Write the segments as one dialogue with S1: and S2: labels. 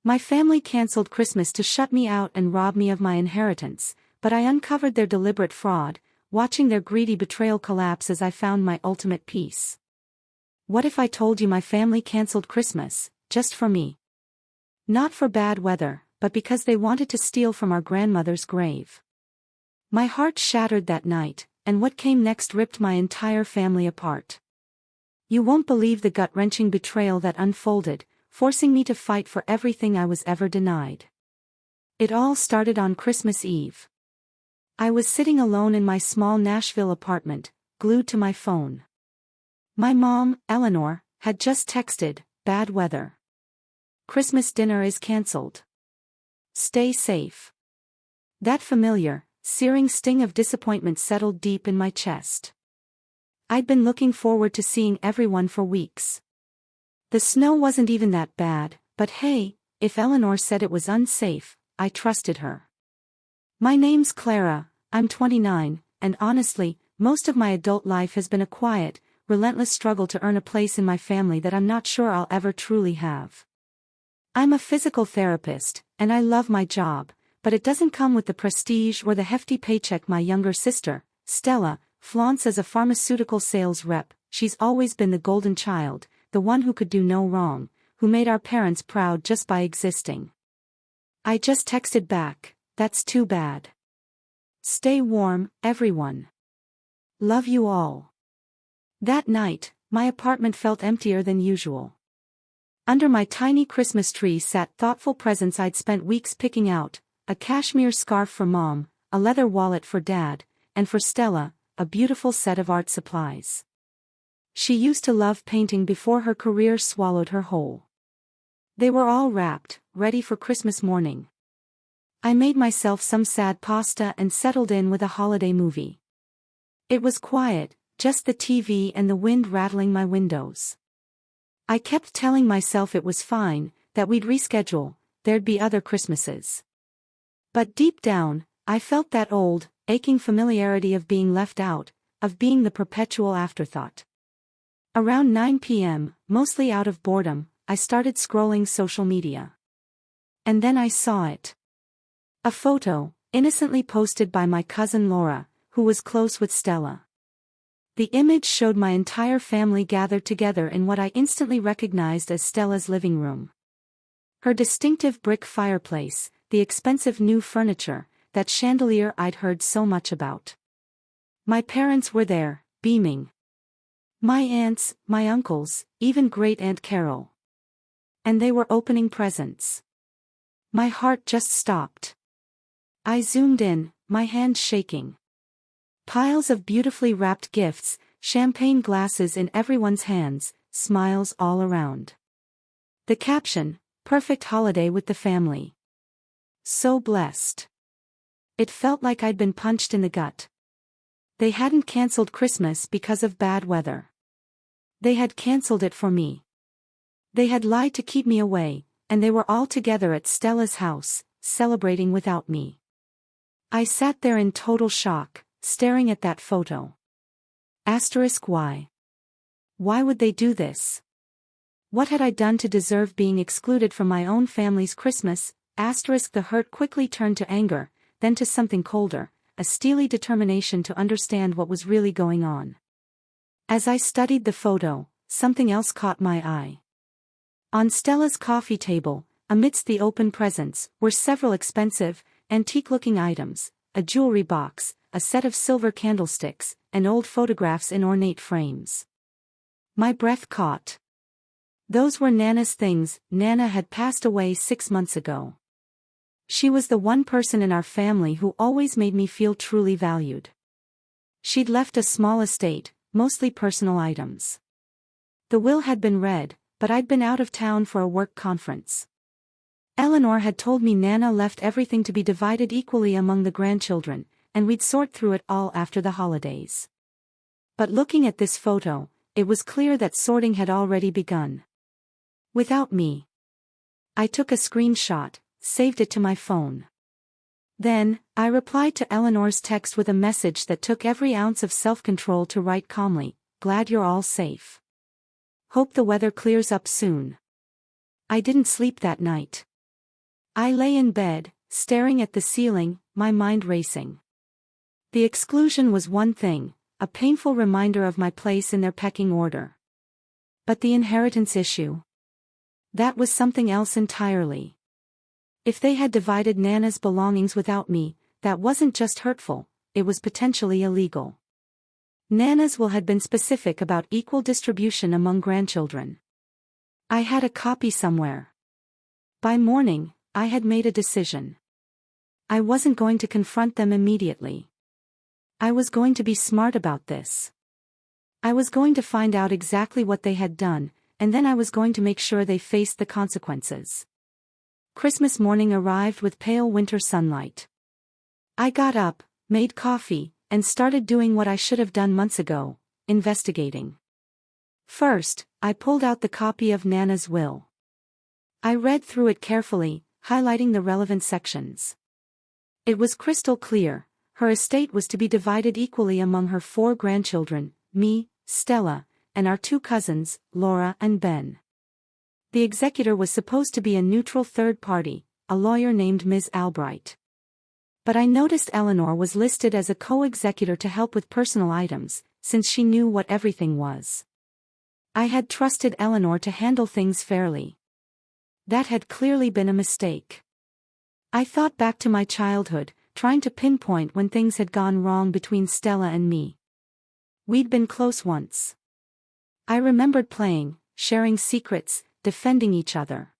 S1: My family canceled Christmas to shut me out and rob me of my inheritance, but I uncovered their deliberate fraud, watching their greedy betrayal collapse as I found my ultimate peace. What if I told you my family canceled Christmas, just for me? Not for bad weather, but because they wanted to steal from our grandmother's grave. My heart shattered that night, and what came next ripped my entire family apart. You won't believe the gut-wrenching betrayal that unfolded, forcing me to fight for everything I was ever denied. It all started on Christmas Eve. I was sitting alone in my small Nashville apartment, glued to my phone. My mom, Eleanor, had just texted, "Bad weather. Christmas dinner is canceled. Stay safe." That familiar, searing sting of disappointment settled deep in my chest. I'd been looking forward to seeing everyone for weeks. The snow wasn't even that bad, but hey, if Eleanor said it was unsafe, I trusted her. My name's Clara, I'm 29, and honestly, most of my adult life has been a quiet, relentless struggle to earn a place in my family that I'm not sure I'll ever truly have. I'm a physical therapist, and I love my job, but it doesn't come with the prestige or the hefty paycheck my younger sister, Stella, flaunts as a pharmaceutical sales rep. She's always been the golden child, the one who could do no wrong, who made our parents proud just by existing. I just texted back, "That's too bad. Stay warm, everyone. Love you all." That night, my apartment felt emptier than usual. Under my tiny Christmas tree sat thoughtful presents I'd spent weeks picking out: a cashmere scarf for Mom, a leather wallet for Dad, and for Stella, a beautiful set of art supplies. She used to love painting before her career swallowed her whole. They were all wrapped, ready for Christmas morning. I made myself some sad pasta and settled in with a holiday movie. It was quiet, just the TV and the wind rattling my windows. I kept telling myself it was fine, that we'd reschedule, there'd be other Christmases. But deep down, I felt that old, aching familiarity of being left out, of being the perpetual afterthought. Around 9 p.m., mostly out of boredom, I started scrolling social media. And then I saw it. A photo, innocently posted by my cousin Laura, who was close with Stella. The image showed my entire family gathered together in what I instantly recognized as Stella's living room. Her distinctive brick fireplace, the expensive new furniture, that chandelier I'd heard so much about. My parents were there, beaming. My aunts, my uncles, even Great-Aunt Carol. And they were opening presents. My heart just stopped. I zoomed in, my hands shaking. Piles of beautifully wrapped gifts, champagne glasses in everyone's hands, smiles all around. The caption, "Perfect holiday with the family. So blessed." It felt like I'd been punched in the gut. They hadn't canceled Christmas because of bad weather. They had canceled it for me. They had lied to keep me away, and they were all together at Stella's house, celebrating without me. I sat there in total shock, staring at that photo. Why? Why would they do this? What had I done to deserve being excluded from my own family's Christmas? The hurt quickly turned to anger, then to something colder, a steely determination to understand what was really going on. As I studied the photo, something else caught my eye. On Stella's coffee table, amidst the open presents, were several expensive, antique-looking items: a jewelry box, a set of silver candlesticks, and old photographs in ornate frames. My breath caught. Those were Nana's things. Nana had passed away 6 months ago. She was the one person in our family who always made me feel truly valued. She'd left a small estate, mostly personal items. The will had been read, but I'd been out of town for a work conference. Eleanor had told me Nana left everything to be divided equally among the grandchildren, and we'd sort through it all after the holidays. But looking at this photo, it was clear that sorting had already begun. Without me. I took a screenshot, saved it to my phone. Then, I replied to Eleanor's text with a message that took every ounce of self-control to write calmly: "Glad you're all safe. Hope the weather clears up soon." I didn't sleep that night. I lay in bed, staring at the ceiling, my mind racing. The exclusion was one thing, a painful reminder of my place in their pecking order. But the inheritance issue? That was something else entirely. If they had divided Nana's belongings without me, that wasn't just hurtful, it was potentially illegal. Nana's will had been specific about equal distribution among grandchildren. I had a copy somewhere. By morning, I had made a decision. I wasn't going to confront them immediately. I was going to be smart about this. I was going to find out exactly what they had done, and then I was going to make sure they faced the consequences. Christmas morning arrived with pale winter sunlight. I got up, made coffee, and started doing what I should have done months ago, investigating. First, I pulled out the copy of Nana's will. I read through it carefully, highlighting the relevant sections. It was crystal clear, her estate was to be divided equally among her 4 grandchildren, me, Stella, and our 2 cousins, Laura and Ben. The executor was supposed to be a neutral third party, a lawyer named Ms. Albright. But I noticed Eleanor was listed as a co-executor to help with personal items, since she knew what everything was. I had trusted Eleanor to handle things fairly. That had clearly been a mistake. I thought back to my childhood, trying to pinpoint when things had gone wrong between Stella and me. We'd been close once. I remembered playing, sharing secrets, defending each other.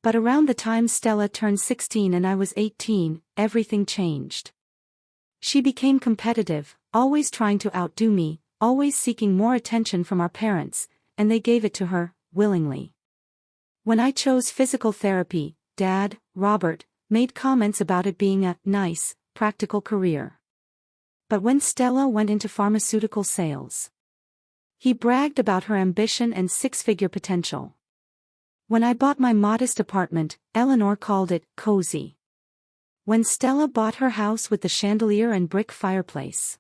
S1: But around the time Stella turned 16 and I was 18, everything changed. She became competitive, always trying to outdo me, always seeking more attention from our parents, and they gave it to her, willingly. When I chose physical therapy, Dad, Robert, made comments about it being a nice, practical career. But when Stella went into pharmaceutical sales, he bragged about her ambition and 6-figure potential. When I bought my modest apartment, Eleanor called it cozy. When Stella bought her house with the chandelier and brick fireplace,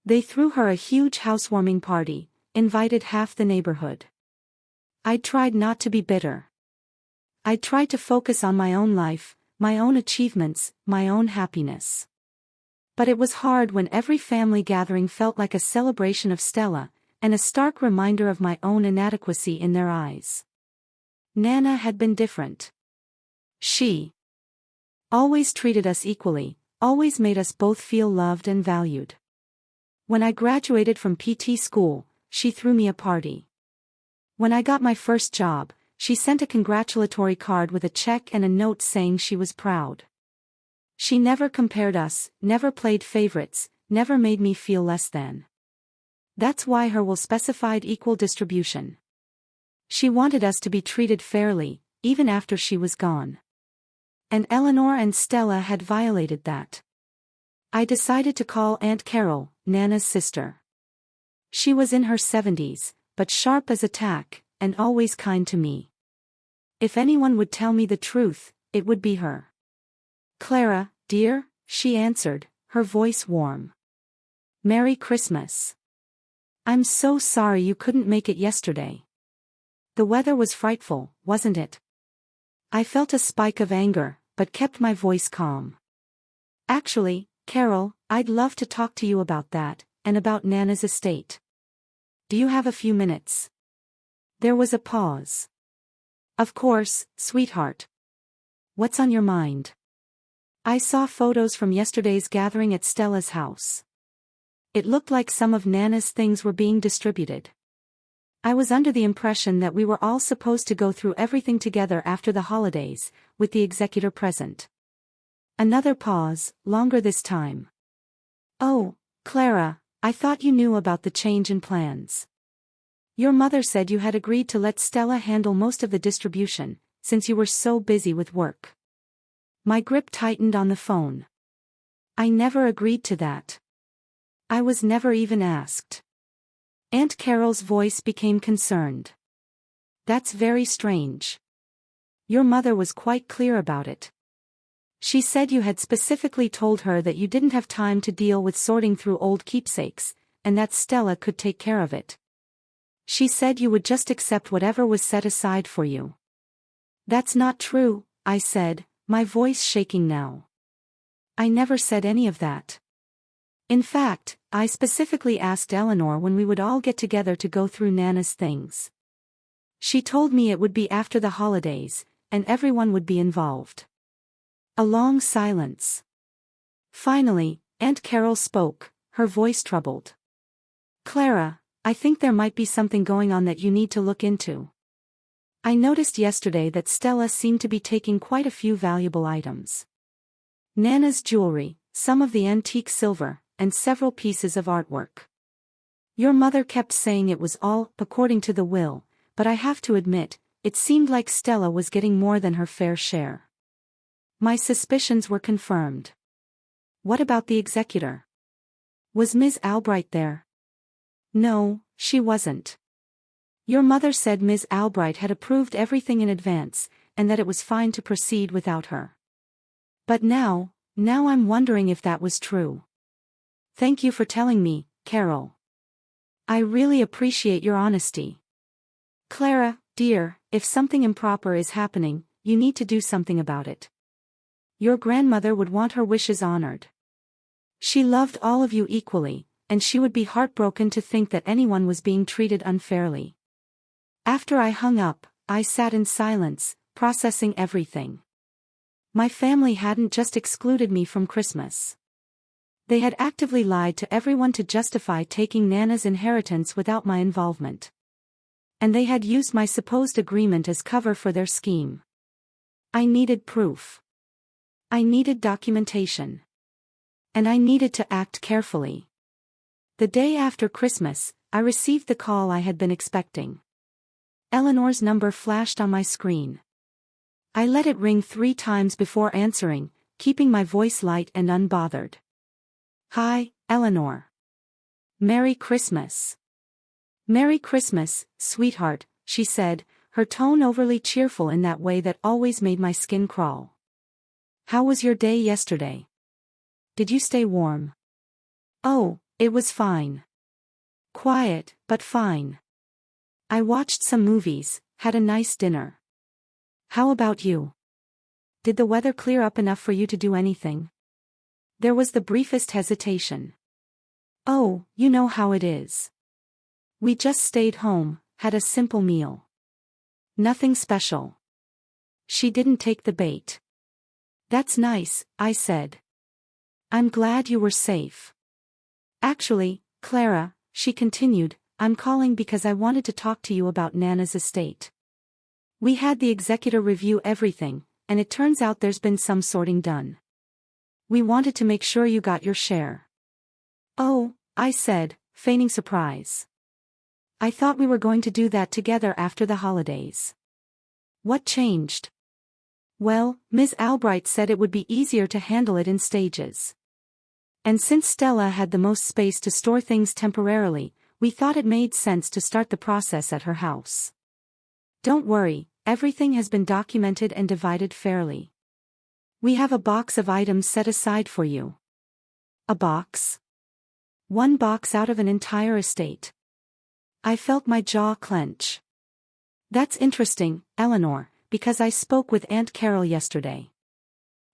S1: they threw her a huge housewarming party, invited half the neighborhood. I tried not to be bitter. I tried to focus on my own life, my own achievements, my own happiness. But it was hard when every family gathering felt like a celebration of Stella, and a stark reminder of my own inadequacy in their eyes. Nana had been different. She always treated us equally, always made us both feel loved and valued. When I graduated from PT school, she threw me a party. When I got my first job, she sent a congratulatory card with a check and a note saying she was proud. She never compared us, never played favorites, never made me feel less than. That's why her will specified equal distribution. She wanted us to be treated fairly, even after she was gone. And Eleanor and Stella had violated that. I decided to call Aunt Carol, Nana's sister. She was in her 70s, but sharp as a tack, and always kind to me. If anyone would tell me the truth, it would be her. "Clara, dear," she answered, her voice warm. "Merry Christmas. I'm so sorry you couldn't make it yesterday. The weather was frightful, wasn't it?" I felt a spike of anger, but kept my voice calm. "Actually, Carol, I'd love to talk to you about that, and about Nana's estate. Do you have a few minutes?" There was a pause. "Of course, sweetheart. What's on your mind?" I saw photos from yesterday's gathering at Stella's house. It looked like some of Nana's things were being distributed. I was under the impression that we were all supposed to go through everything together after the holidays, with the executor present. Another pause, longer this time. "Oh, Clara, I thought you knew about the change in plans. Your mother said you had agreed to let Stella handle most of the distribution, since you were so busy with work." My grip tightened on the phone. I never agreed to that. I was never even asked. Aunt Carol's voice became concerned. "That's very strange. Your mother was quite clear about it. She said you had specifically told her that you didn't have time to deal with sorting through old keepsakes, and that Stella could take care of it. She said you would just accept whatever was set aside for you." "That's not true," I said, my voice shaking now. I never said any of that. In fact, I specifically asked Eleanor when we would all get together to go through Nana's things. She told me it would be after the holidays, and everyone would be involved. A long silence. Finally, Aunt Carol spoke, her voice troubled. Clara, I think there might be something going on that you need to look into. I noticed yesterday that Stella seemed to be taking quite a few valuable items. Nana's jewelry, some of the antique silver, and several pieces of artwork. Your mother kept saying it was all according to the will, but I have to admit, it seemed like Stella was getting more than her fair share. My suspicions were confirmed. What about the executor? Was Ms. Albright there? No, she wasn't. Your mother said Ms. Albright had approved everything in advance, and that it was fine to proceed without her. But now I'm wondering if that was true. Thank you for telling me, Carol. I really appreciate your honesty. Clara, dear, if something improper is happening, you need to do something about it. Your grandmother would want her wishes honored. She loved all of you equally, and she would be heartbroken to think that anyone was being treated unfairly. After I hung up, I sat in silence, processing everything. My family hadn't just excluded me from Christmas. They had actively lied to everyone to justify taking Nana's inheritance without my involvement. And they had used my supposed agreement as cover for their scheme. I needed proof. I needed documentation. And I needed to act carefully. The day after Christmas, I received the call I had been expecting. Eleanor's number flashed on my screen. I let it ring 3 times before answering, keeping my voice light and unbothered. Hi, Eleanor. Merry Christmas. Merry Christmas, sweetheart, she said, her tone overly cheerful in that way that always made my skin crawl. How was your day yesterday? Did you stay warm? Oh, it was fine. Quiet, but fine. I watched some movies, had a nice dinner. How about you? Did the weather clear up enough for you to do anything? There was the briefest hesitation. Oh, you know how it is. We just stayed home, had a simple meal. Nothing special. She didn't take the bait. That's nice, I said. I'm glad you were safe. Actually, Clara, she continued, I'm calling because I wanted to talk to you about Nana's estate. We had the executor review everything, and it turns out there's been some sorting done. We wanted to make sure you got your share. Oh, I said, feigning surprise. I thought we were going to do that together after the holidays. What changed? Well, Ms. Albright said it would be easier to handle it in stages. And since Stella had the most space to store things temporarily, we thought it made sense to start the process at her house. Don't worry, everything has been documented and divided fairly. We have a box of items set aside for you. A box? 1 box out of an entire estate. I felt my jaw clench. That's interesting, Eleanor, because I spoke with Aunt Carol yesterday.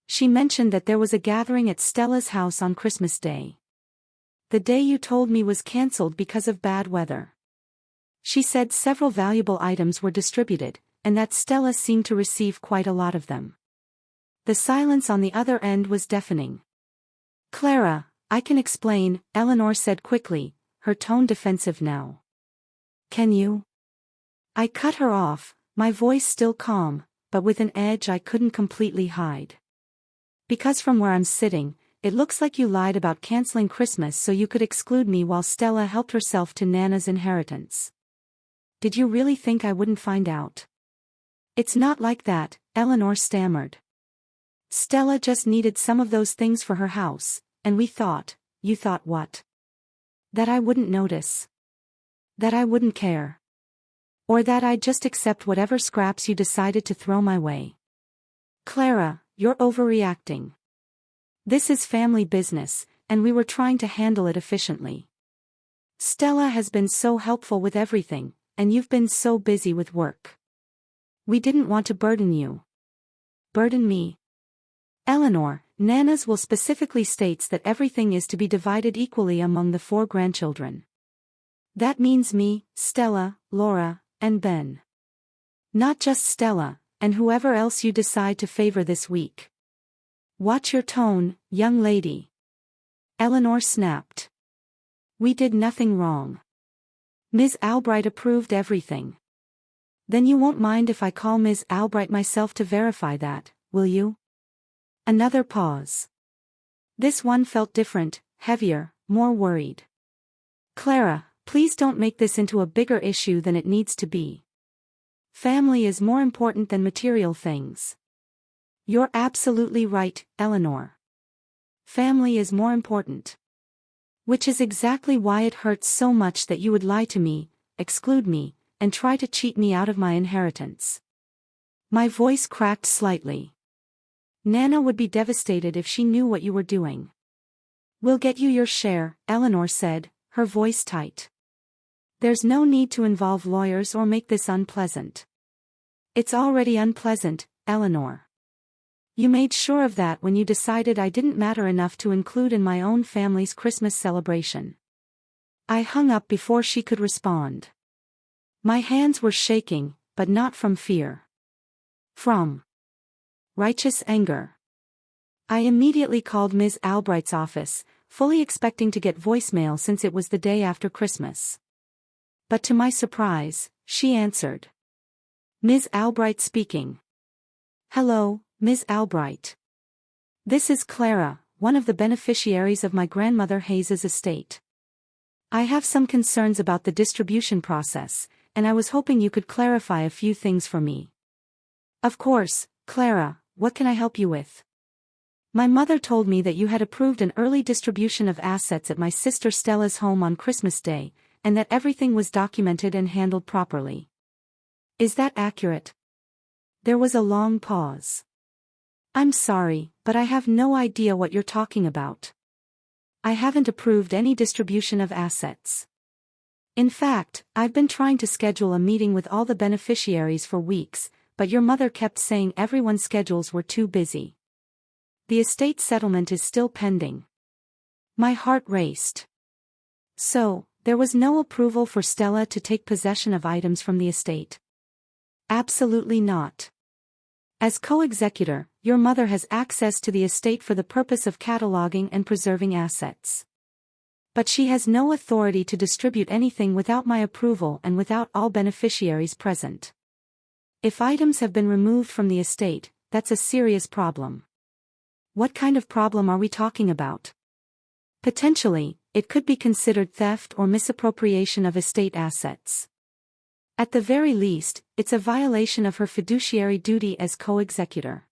S1: She mentioned that there was a gathering at Stella's house on Christmas Day. The day you told me was cancelled because of bad weather. She said several valuable items were distributed, and that Stella seemed to receive quite a lot of them. The silence on the other end was deafening. Clara, I can explain, Eleanor said quickly, her tone defensive now. Can you? I cut her off, my voice still calm, but with an edge I couldn't completely hide. Because from where I'm sitting, it looks like you lied about canceling Christmas so you could exclude me while Stella helped herself to Nana's inheritance. Did you really think I wouldn't find out? It's not like that, Eleanor stammered. Stella just needed some of those things for her house, and we thought, you thought what? That I wouldn't notice. That I wouldn't care. Or that I'd just accept whatever scraps you decided to throw my way. Clara, you're overreacting. This is family business, and we were trying to handle it efficiently. Stella has been so helpful with everything, and you've been so busy with work. We didn't want to burden you. burden me. Eleanor, Nana's will specifically states that everything is to be divided equally among the 4 grandchildren. That means me, Stella, Laura, and Ben. Not just Stella, and whoever else you decide to favor this week. Watch your tone, young lady. Eleanor snapped. We did nothing wrong. Ms. Albright approved everything. Then you won't mind if I call Ms. Albright myself to verify that, will you? Another pause. This one felt different, heavier, more worried. Clara, please don't make this into a bigger issue than it needs to be. Family is more important than material things. You're absolutely right, Eleanor. Family is more important. Which is exactly why it hurts so much that you would lie to me, exclude me, and try to cheat me out of my inheritance. My voice cracked slightly. Nana would be devastated if she knew what you were doing. We'll get you your share, Eleanor said, her voice tight. There's no need to involve lawyers or make this unpleasant. It's already unpleasant, Eleanor. You made sure of that when you decided I didn't matter enough to include in my own family's Christmas celebration. I hung up before she could respond. My hands were shaking, but not from fear. From righteous anger. I immediately called Ms. Albright's office, fully expecting to get voicemail since it was the day after Christmas. But to my surprise, she answered. Ms. Albright speaking. Hello, Ms. Albright. This is Clara, one of the beneficiaries of my grandmother Hayes's estate. I have some concerns about the distribution process, and I was hoping you could clarify a few things for me. Of course, Clara, what can I help you with? My mother told me that you had approved an early distribution of assets at my sister Stella's home on Christmas Day, and that everything was documented and handled properly. Is that accurate? There was a long pause. I'm sorry, but I have no idea what you're talking about. I haven't approved any distribution of assets. In fact, I've been trying to schedule a meeting with all the beneficiaries for weeks, but your mother kept saying everyone's schedules were too busy. The estate settlement is still pending. My heart raced. So, there was no approval for Stella to take possession of items from the estate? Absolutely not. As co-executor, your mother has access to the estate for the purpose of cataloging and preserving assets. But she has no authority to distribute anything without my approval and without all beneficiaries present. If items have been removed from the estate, that's a serious problem. What kind of problem are we talking about? Potentially, it could be considered theft or misappropriation of estate assets. At the very least, it's a violation of her fiduciary duty as co-executor.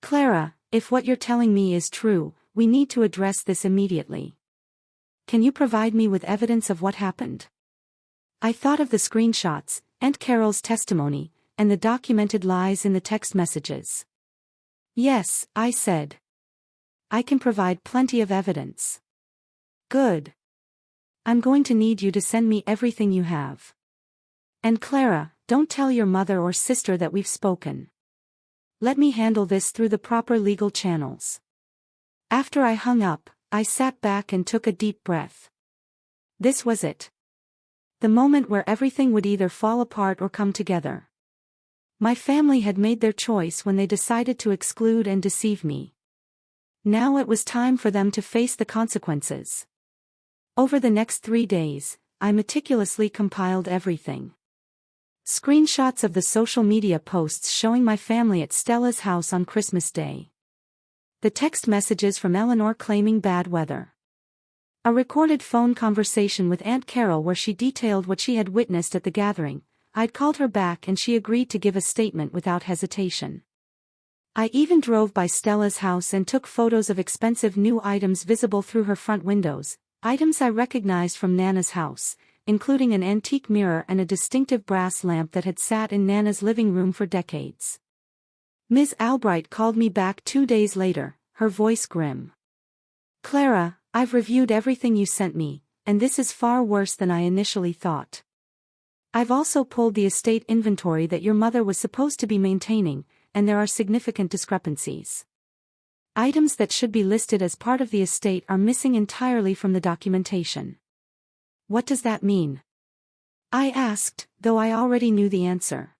S1: Clara, if what you're telling me is true, we need to address this immediately. Can you provide me with evidence of what happened? I thought of the screenshots, Aunt Carol's testimony, and the documented lies in the text messages. Yes, I said. I can provide plenty of evidence. Good. I'm going to need you to send me everything you have. And Clara, don't tell your mother or sister that we've spoken. Let me handle this through the proper legal channels. After I hung up, I sat back and took a deep breath. This was it. The moment where everything would either fall apart or come together. My family had made their choice when they decided to exclude and deceive me. Now it was time for them to face the consequences. Over the next 3 days, I meticulously compiled everything. Screenshots of the social media posts showing my family at Stella's house on Christmas Day. The text messages from Eleanor claiming bad weather. A recorded phone conversation with Aunt Carol where she detailed what she had witnessed at the gathering. I'd called her back and she agreed to give a statement without hesitation. I even drove by Stella's house and took photos of expensive new items visible through her front windows, items I recognized from Nana's house, including an antique mirror and a distinctive brass lamp that had sat in Nana's living room for decades. Ms. Albright called me back 2 days later, her voice grim. Clara, I've reviewed everything you sent me, and this is far worse than I initially thought. I've also pulled the estate inventory that your mother was supposed to be maintaining, and there are significant discrepancies. Items that should be listed as part of the estate are missing entirely from the documentation. What does that mean? I asked, though I already knew the answer.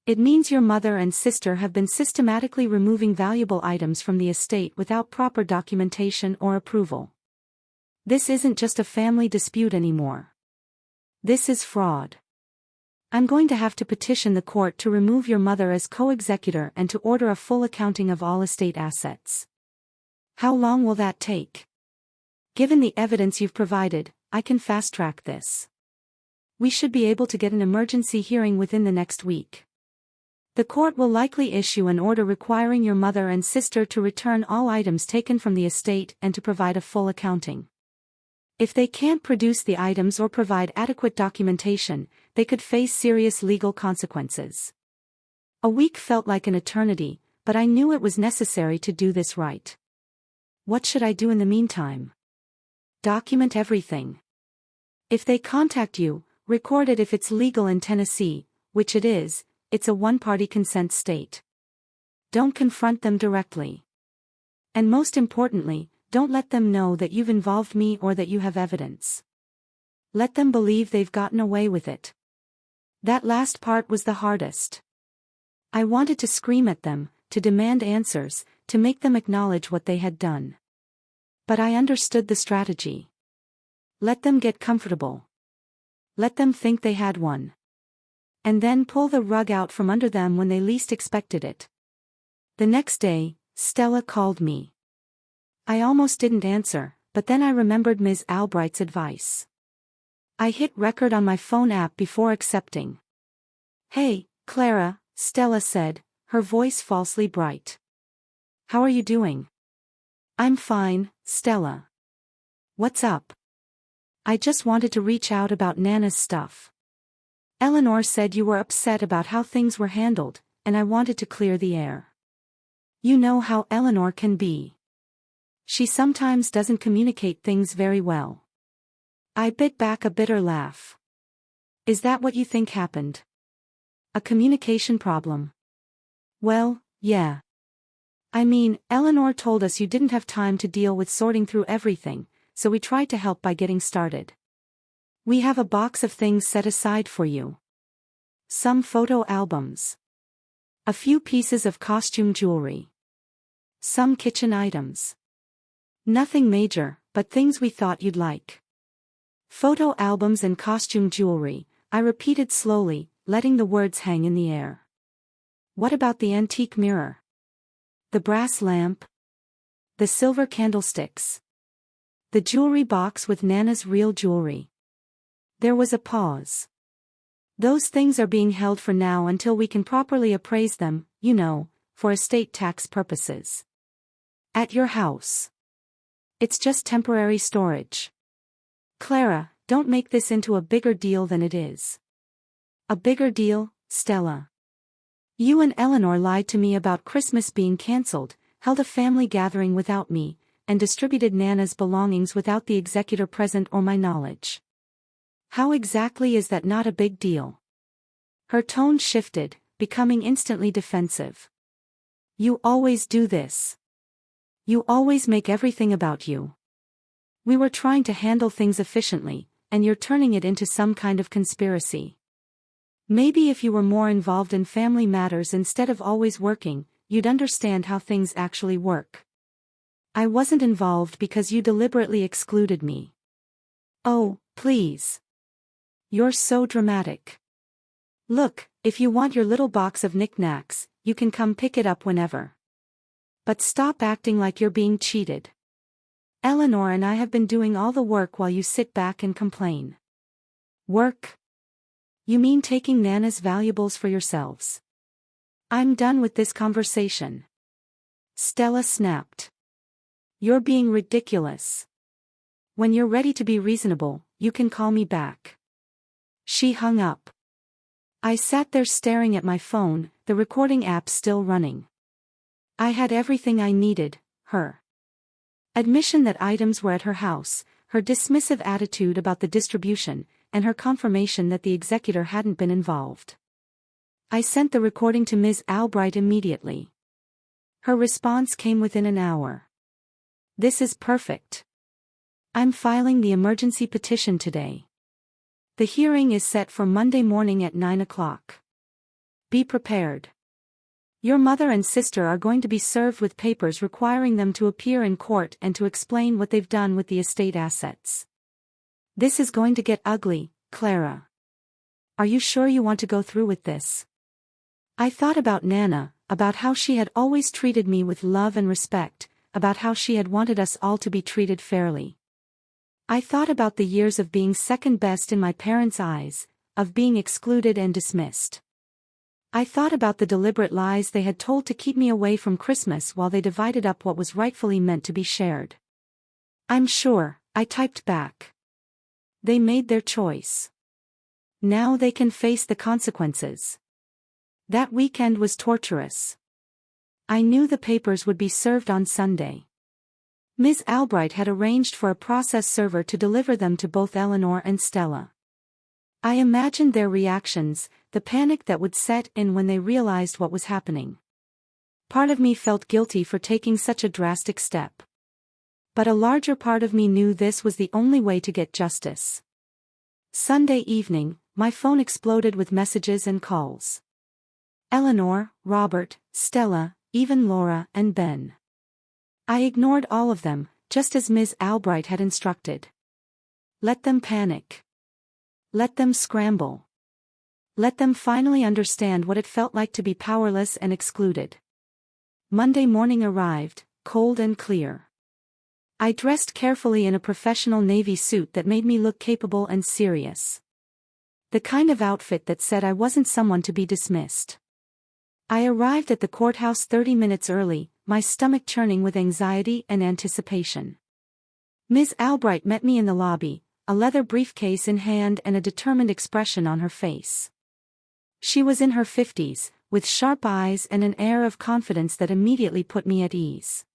S1: It means your mother and sister have been systematically removing valuable items from the estate without proper documentation or approval. This isn't just a family dispute anymore. This is fraud. I'm going to have to petition the court to remove your mother as co-executor and to order a full accounting of all estate assets. How long will that take? Given the evidence you've provided, I can fast-track this. We should be able to get an emergency hearing within the next week. The court will likely issue an order requiring your mother and sister to return all items taken from the estate and to provide a full accounting. If they can't produce the items or provide adequate documentation, they could face serious legal consequences. A week felt like an eternity, but I knew it was necessary to do this right. What should I do in the meantime? Document everything. If they contact you, record it if it's legal in Tennessee, which it is. It's a one-party consent state. Don't confront them directly. And most importantly, don't let them know that you've involved me or that you have evidence. Let them believe they've gotten away with it. That last part was the hardest. I wanted to scream at them, to demand answers, to make them acknowledge what they had done. But I understood the strategy. Let them get comfortable. Let them think they had won. And then pull the rug out from under them when they least expected it. The next day, Stella called me. I almost didn't answer, but then I remembered Ms. Albright's advice. I hit record on my phone app before accepting. "Hey, Clara," Stella said, her voice falsely bright. "How are you doing?" "I'm fine, Stella." "What's up?" "I just wanted to reach out about Nana's stuff. Eleanor said you were upset about how things were handled, and I wanted to clear the air. You know how Eleanor can be. She sometimes doesn't communicate things very well." I bit back a bitter laugh. "Is that what you think happened? A communication problem?" "Well, yeah. I mean, Eleanor told us you didn't have time to deal with sorting through everything, so we tried to help by getting started. We have a box of things set aside for you. Some photo albums. A few pieces of costume jewelry. Some kitchen items. Nothing major, but things we thought you'd like." Photo albums and costume jewelry, I repeated slowly, letting the words hang in the air. What about the antique mirror? The brass lamp? The silver candlesticks? The jewelry box with Nana's real jewelry? There was a pause. "Those things are being held for now until we can properly appraise them, you know, for estate tax purposes. At your house. It's just temporary storage." "Clara, don't make this into a bigger deal than it is." "A bigger deal, Stella? You and Eleanor lied to me about Christmas being cancelled, held a family gathering without me, and distributed Nana's belongings without the executor present or my knowledge. How exactly is that not a big deal?" Her tone shifted, becoming instantly defensive. "You always do this. You always make everything about you. We were trying to handle things efficiently, and you're turning it into some kind of conspiracy. Maybe if you were more involved in family matters instead of always working, you'd understand how things actually work. I wasn't involved because you deliberately excluded me." "Oh, please. You're so dramatic. Look, if you want your little box of knickknacks, you can come pick it up whenever. But stop acting like you're being cheated. Eleanor and I have been doing all the work while you sit back and complain." "Work? You mean taking Nana's valuables for yourselves?" "I'm done with this conversation." Stella snapped. "You're being ridiculous. When you're ready to be reasonable, you can call me back." She hung up. I sat there staring at my phone, the recording app still running. I had everything I needed: her admission that items were at her house, her dismissive attitude about the distribution, and her confirmation that the executor hadn't been involved. I sent the recording to Ms. Albright immediately. Her response came within an hour. This is perfect. I'm filing the emergency petition today. The hearing is set for Monday morning at 9 o'clock. Be prepared. Your mother and sister are going to be served with papers requiring them to appear in court and to explain what they've done with the estate assets. This is going to get ugly, Clara. Are you sure you want to go through with this? I thought about Nana, about how she had always treated me with love and respect, about how she had wanted us all to be treated fairly. I thought about the years of being second best in my parents' eyes, of being excluded and dismissed. I thought about the deliberate lies they had told to keep me away from Christmas while they divided up what was rightfully meant to be shared. I'm sure, I typed back. They made their choice. Now they can face the consequences. That weekend was torturous. I knew the papers would be served on Sunday. Ms. Albright had arranged for a process server to deliver them to both Eleanor and Stella. I imagined their reactions, the panic that would set in when they realized what was happening. Part of me felt guilty for taking such a drastic step. But a larger part of me knew this was the only way to get justice. Sunday evening, my phone exploded with messages and calls. Eleanor, Robert, Stella, even Laura and Ben. I ignored all of them, just as Ms. Albright had instructed. Let them panic. Let them scramble. Let them finally understand what it felt like to be powerless and excluded. Monday morning arrived, cold and clear. I dressed carefully in a professional navy suit that made me look capable and serious. The kind of outfit that said I wasn't someone to be dismissed. I arrived at the courthouse 30 minutes early, my stomach churning with anxiety and anticipation. Ms. Albright met me in the lobby, a leather briefcase in hand and a determined expression on her face. She was in her 50s, with sharp eyes and an air of confidence that immediately put me at ease.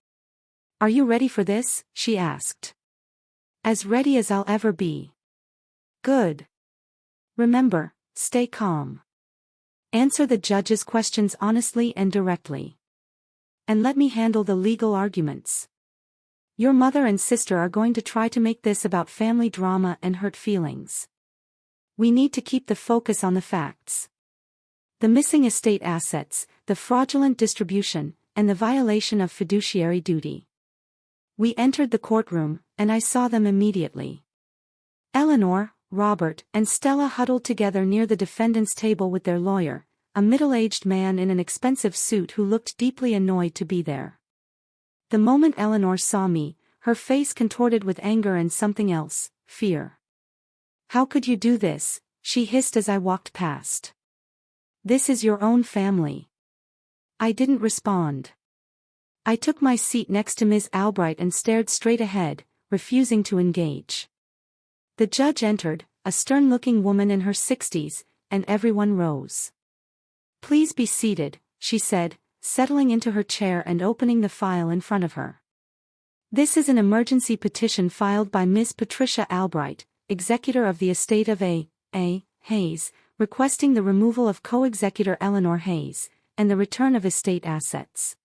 S1: Are you ready for this? She asked. As ready as I'll ever be. Good. Remember, stay calm. Answer the judge's questions honestly and directly. And let me handle the legal arguments. Your mother and sister are going to try to make this about family drama and hurt feelings. We need to keep the focus on the facts. The missing estate assets, the fraudulent distribution, and the violation of fiduciary duty. We entered the courtroom, and I saw them immediately. Eleanor, Robert, and Stella huddled together near the defendant's table with their lawyer, a middle-aged man in an expensive suit who looked deeply annoyed to be there. The moment Eleanor saw me, her face contorted with anger and something else, fear. How could you do this? She hissed as I walked past. This is your own family. I didn't respond. I took my seat next to Ms. Albright and stared straight ahead, refusing to engage. The judge entered, a stern-looking woman in her 60s, and everyone rose. Please be seated, she said, settling into her chair and opening the file in front of her. This is an emergency petition filed by Ms. Patricia Albright, executor of the estate of A. Hayes, requesting the removal of co-executor Eleanor Hayes, and the return of estate assets.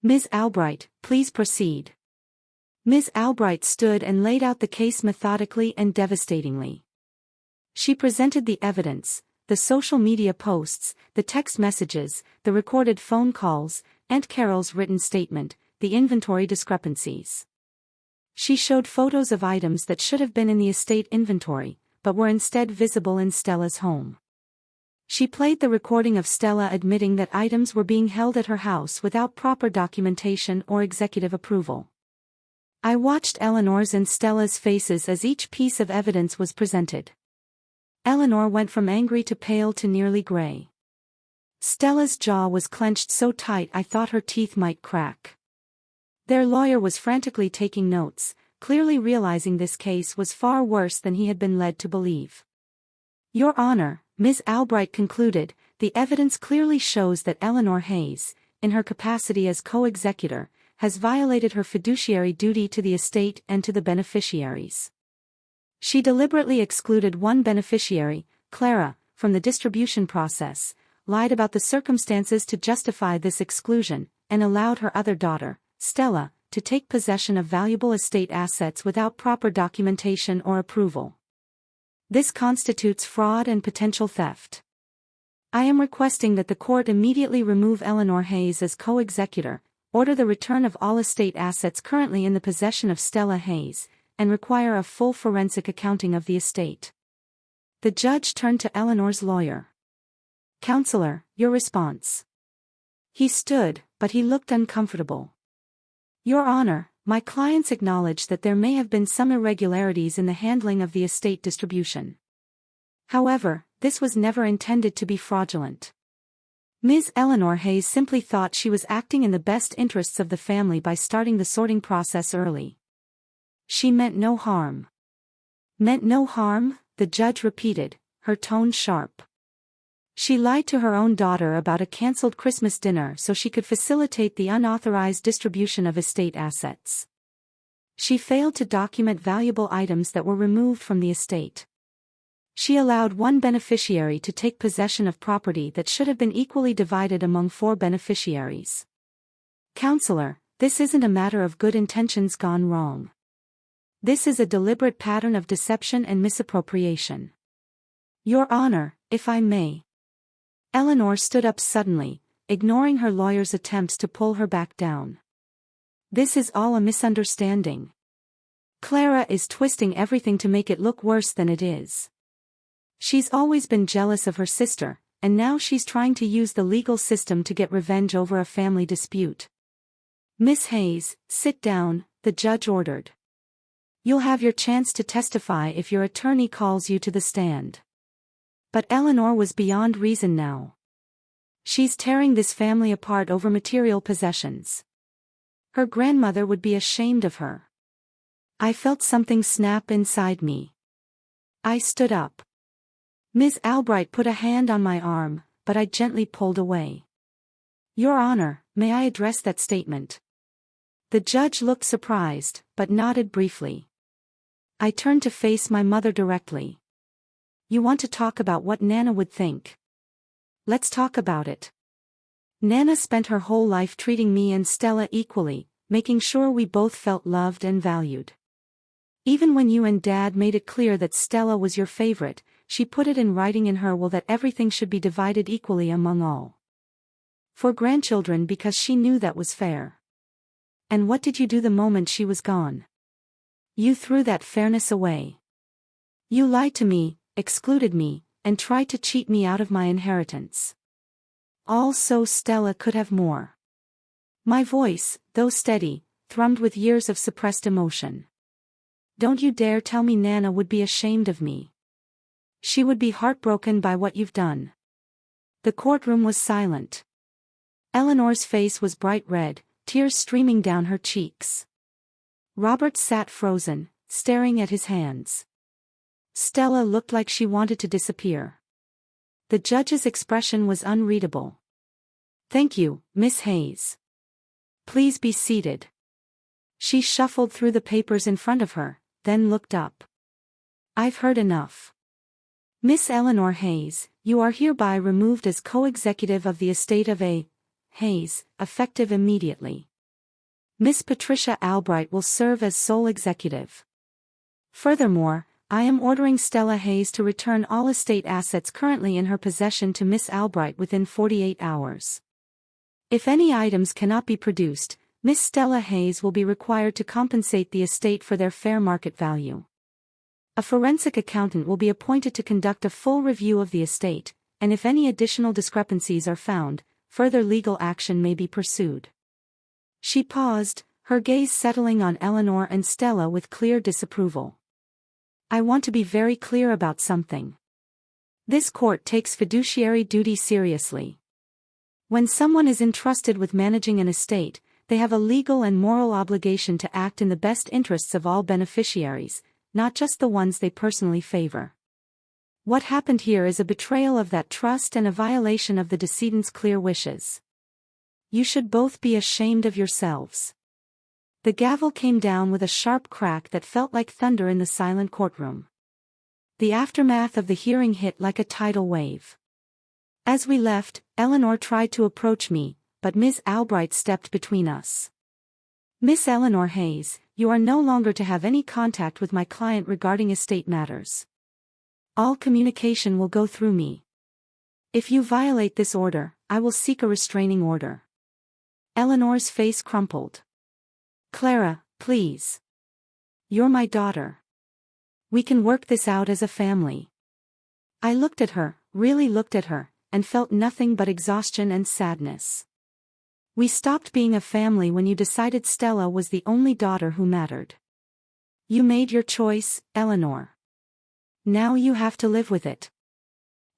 S1: Ms. Albright, please proceed. Ms. Albright stood and laid out the case methodically and devastatingly. She presented the evidence, the social media posts, the text messages, the recorded phone calls, Aunt Carol's written statement, the inventory discrepancies. She showed photos of items that should have been in the estate inventory, but were instead visible in Stella's home. She played the recording of Stella admitting that items were being held at her house without proper documentation or executive approval. I watched Eleanor's and Stella's faces as each piece of evidence was presented. Eleanor went from angry to pale to nearly gray. Stella's jaw was clenched so tight I thought her teeth might crack. Their lawyer was frantically taking notes, clearly realizing this case was far worse than he had been led to believe. Your Honor, Ms. Albright concluded, the evidence clearly shows that Eleanor Hayes, in her capacity as co-executor, has violated her fiduciary duty to the estate and to the beneficiaries. She deliberately excluded one beneficiary, Clara, from the distribution process, lied about the circumstances to justify this exclusion, and allowed her other daughter, Stella, to take possession of valuable estate assets without proper documentation or approval. This constitutes fraud and potential theft. I am requesting that the court immediately remove Eleanor Hayes as co-executor, order the return of all estate assets currently in the possession of Stella Hayes, and require a full forensic accounting of the estate. The judge turned to Eleanor's lawyer. "Counselor, your response." He stood, but he looked uncomfortable. "Your Honor, my clients acknowledge that there may have been some irregularities in the handling of the estate distribution. However, this was never intended to be fraudulent. Ms. Eleanor Hayes simply thought she was acting in the best interests of the family by starting the sorting process early. She meant no harm." "Meant no harm?" the judge repeated, her tone sharp. "She lied to her own daughter about a cancelled Christmas dinner so she could facilitate the unauthorized distribution of estate assets. She failed to document valuable items that were removed from the estate. She allowed one beneficiary to take possession of property that should have been equally divided among 4 beneficiaries. Counselor, this isn't a matter of good intentions gone wrong. This is a deliberate pattern of deception and misappropriation. Your Honor, if I may." Eleanor stood up suddenly, ignoring her lawyer's attempts to pull her back down. "This is all a misunderstanding. Clara is twisting everything to make it look worse than it is. She's always been jealous of her sister, and now she's trying to use the legal system to get revenge over a family dispute." "Miss Hayes, sit down," the judge ordered. "You'll have your chance to testify if your attorney calls you to the stand." But Eleanor was beyond reason now. "She's tearing this family apart over material possessions. Her grandmother would be ashamed of her." I felt something snap inside me. I stood up. Ms. Albright put a hand on my arm, but I gently pulled away. "Your Honor, may I address that statement?" The judge looked surprised, but nodded briefly. I turned to face my mother directly. "You want to talk about what Nana would think? Let's talk about it. Nana spent her whole life treating me and Stella equally, making sure we both felt loved and valued. Even when you and Dad made it clear that Stella was your favorite, she put it in writing in her will that everything should be divided equally among all. For grandchildren because she knew that was fair. And what did you do the moment she was gone? You threw that fairness away. You lied to me, excluded me, and tried to cheat me out of my inheritance. All so Stella could have more." My voice, though steady, thrummed with years of suppressed emotion. "Don't you dare tell me Nana would be ashamed of me. She would be heartbroken by what you've done." The courtroom was silent. Eleanor's face was bright red, tears streaming down her cheeks. Robert sat frozen, staring at his hands. Stella looked like she wanted to disappear. The judge's expression was unreadable. "Thank you, Miss Hayes. Please be seated." She shuffled through the papers in front of her, then looked up. "I've heard enough. Miss Eleanor Hayes, you are hereby removed as co-executive of the estate of A. Hayes, effective immediately. Miss Patricia Albright will serve as sole executive. Furthermore, I am ordering Stella Hayes to return all estate assets currently in her possession to Miss Albright within 48 hours. If any items cannot be produced, Miss Stella Hayes will be required to compensate the estate for their fair market value. A forensic accountant will be appointed to conduct a full review of the estate, and if any additional discrepancies are found, further legal action may be pursued." She paused, her gaze settling on Eleanor and Stella with clear disapproval. "I want to be very clear about something. This court takes fiduciary duty seriously. When someone is entrusted with managing an estate, they have a legal and moral obligation to act in the best interests of all beneficiaries, not just the ones they personally favor. What happened here is a betrayal of that trust and a violation of the decedent's clear wishes. You should both be ashamed of yourselves." The gavel came down with a sharp crack that felt like thunder in the silent courtroom. The aftermath of the hearing hit like a tidal wave. As we left, Eleanor tried to approach me, but Miss Albright stepped between us. Miss Eleanor Hayes, you are no longer to have any contact with my client regarding estate matters. All communication will go through me. If you violate this order, I will seek a restraining order. Eleanor's face crumpled. Clara, please. You're my daughter. We can work this out as a family. I looked at her, really looked at her, and felt nothing but exhaustion and sadness. We stopped being a family when you decided Stella was the only daughter who mattered. You made your choice, Eleanor. Now you have to live with it.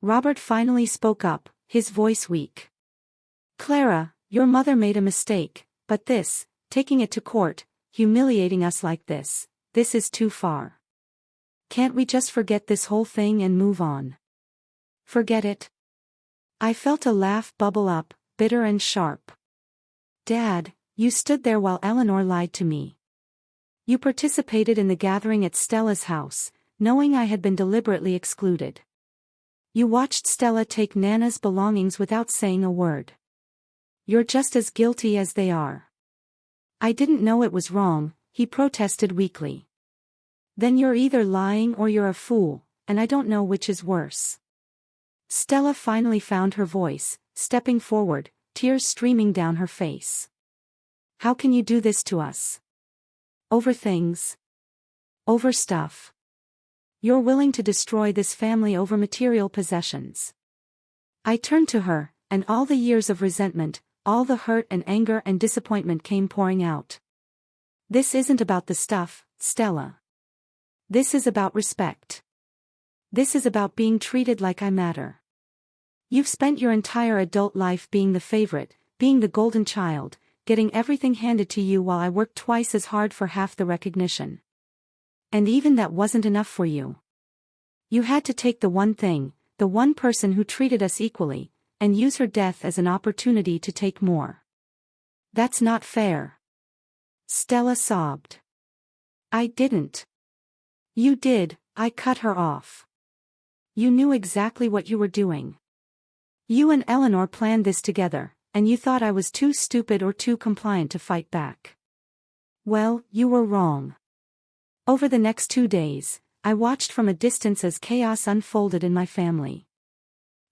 S1: Robert finally spoke up, his voice weak. Clara, your mother made a mistake, but this, taking it to court, humiliating us like this is too far. Can't we just forget this whole thing and move on? Forget it? I felt a laugh bubble up, bitter and sharp. Dad, you stood there while Eleanor lied to me. You participated in the gathering at Stella's house, knowing I had been deliberately excluded. You watched Stella take Nana's belongings without saying a word. You're just as guilty as they are. I didn't know it was wrong, he protested weakly. Then you're either lying or you're a fool, and I don't know which is worse. Stella finally found her voice, stepping forward, tears streaming down her face. How can you do this to us? Over things. Over stuff. You're willing to destroy this family over material possessions. I turned to her, and all the years of resentment, all the hurt and anger and disappointment came pouring out. This isn't about the stuff, Stella. This is about respect. This is about being treated like I matter. You've spent your entire adult life being the favorite, being the golden child, getting everything handed to you while I worked twice as hard for half the recognition. And even that wasn't enough for you. You had to take the one thing, the one person who treated us equally, and use her death as an opportunity to take more. That's not fair. Stella sobbed. I didn't. You did, I cut her off. You knew exactly what you were doing. You and Eleanor planned this together, and you thought I was too stupid or too compliant to fight back. Well, you were wrong. Over the next 2 days, I watched from a distance as chaos unfolded in my family.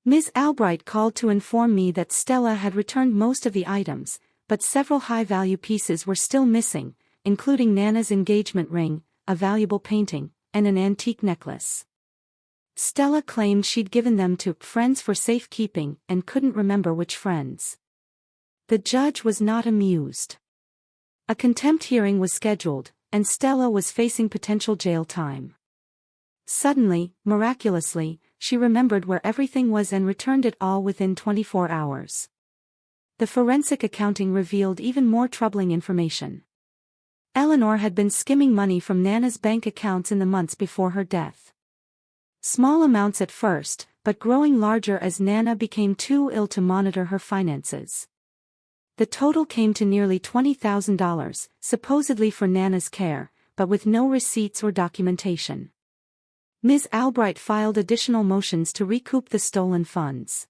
S1: Ms. Albright called to inform me that Stella had returned most of the items, but several high-value pieces were still missing, including Nana's engagement ring, a valuable painting, and an antique necklace. Stella claimed she'd given them to friends for safekeeping and couldn't remember which friends. The judge was not amused. A contempt hearing was scheduled, and Stella was facing potential jail time. Suddenly, miraculously, she remembered where everything was and returned it all within 24 hours. The forensic accounting revealed even more troubling information. Eleanor had been skimming money from Nana's bank accounts in the months before her death. Small amounts at first, but growing larger as Nana became too ill to monitor her finances. The total came to nearly $20,000, supposedly for Nana's care, but with no receipts or documentation. Ms. Albright filed additional motions to recoup the stolen funds.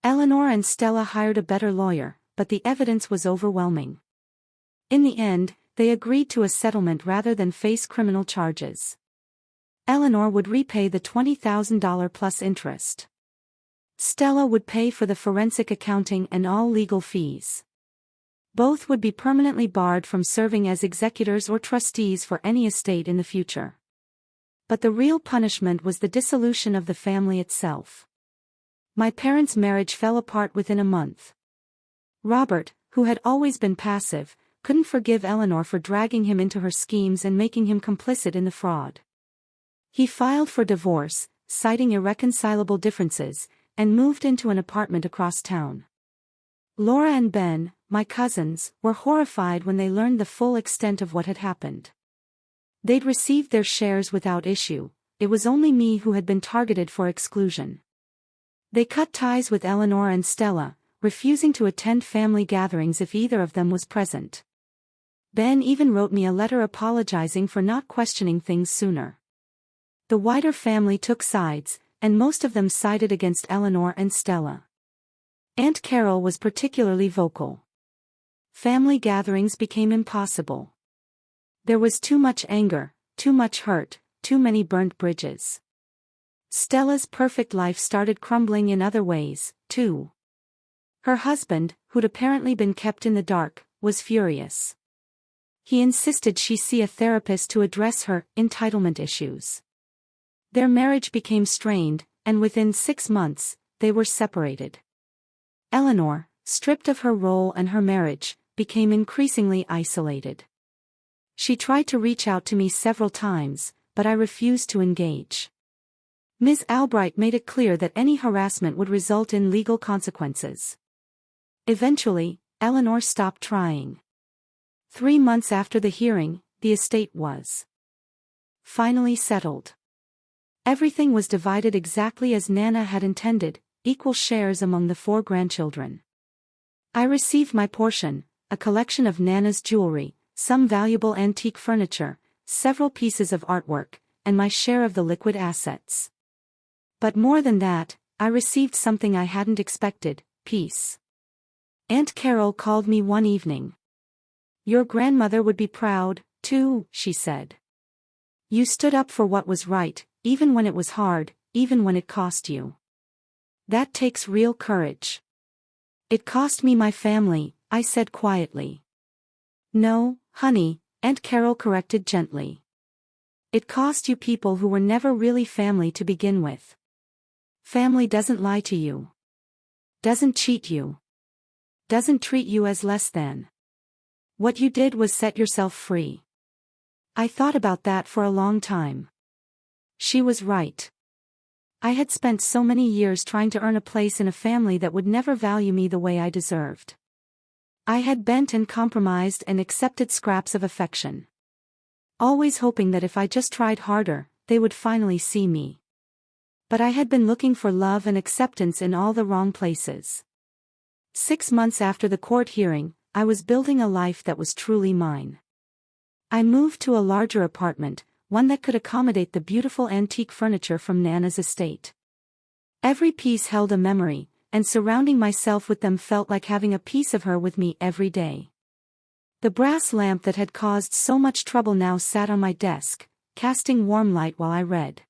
S1: Eleanor and Stella hired a better lawyer, but the evidence was overwhelming. In the end, they agreed to a settlement rather than face criminal charges. Eleanor would repay the $20,000 plus interest. Stella would pay for the forensic accounting and all legal fees. Both would be permanently barred from serving as executors or trustees for any estate in the future. But the real punishment was the dissolution of the family itself. My parents' marriage fell apart within a month. Robert, who had always been passive, couldn't forgive Eleanor for dragging him into her schemes and making him complicit in the fraud. He filed for divorce, citing irreconcilable differences, and moved into an apartment across town. Laura and Ben, my cousins, were horrified when they learned the full extent of what had happened. They'd received their shares without issue, it was only me who had been targeted for exclusion. They cut ties with Eleanor and Stella, refusing to attend family gatherings if either of them was present. Ben even wrote me a letter apologizing for not questioning things sooner. The wider family took sides, and most of them sided against Eleanor and Stella. Aunt Carol was particularly vocal. Family gatherings became impossible. There was too much anger, too much hurt, too many burnt bridges. Stella's perfect life started crumbling in other ways, too. Her husband, who'd apparently been kept in the dark, was furious. He insisted she see a therapist to address her entitlement issues. Their marriage became strained, and within 6 months, they were separated. Eleanor, stripped of her role and her marriage, became increasingly isolated. She tried to reach out to me several times, but I refused to engage. Ms. Albright made it clear that any harassment would result in legal consequences. Eventually, Eleanor stopped trying. 3 months after the hearing, the estate was finally settled. Everything was divided exactly as Nana had intended, equal shares among the 4 grandchildren. I received my portion, a collection of Nana's jewelry, some valuable antique furniture, several pieces of artwork, and my share of the liquid assets. But more than that, I received something I hadn't expected: peace. Aunt Carol called me one evening. "Your grandmother would be proud, too," she said. "You stood up for what was right, even when it was hard, even when it cost you. That takes real courage." "It cost me my family," I said quietly. "No, honey," Aunt Carol corrected gently. "It cost you people who were never really family to begin with. Family doesn't lie to you. Doesn't cheat you. Doesn't treat you as less than. What you did was set yourself free." I thought about that for a long time. She was right. I had spent so many years trying to earn a place in a family that would never value me the way I deserved. I had bent and compromised and accepted scraps of affection. Always hoping that if I just tried harder, they would finally see me. But I had been looking for love and acceptance in all the wrong places. 6 months after the court hearing, I was building a life that was truly mine. I moved to a larger apartment, one that could accommodate the beautiful antique furniture from Nana's estate. Every piece held a memory, and surrounding myself with them felt like having a piece of her with me every day. The brass lamp that had caused so much trouble now sat on my desk, casting warm light while I read.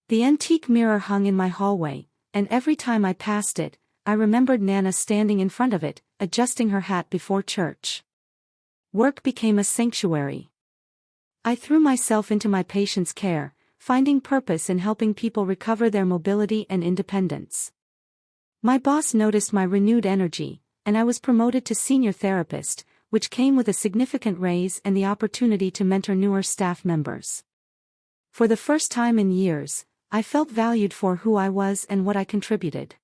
S1: The antique mirror hung in my hallway, and every time I passed it, I remembered Nana standing in front of it, adjusting her hat before church. Work became a sanctuary. I threw myself into my patients' care, finding purpose in helping people recover their mobility and independence. My boss noticed my renewed energy, and I was promoted to senior therapist, which came with a significant raise and the opportunity to mentor newer staff members. For the first time in years, I felt valued for who I was and what I contributed.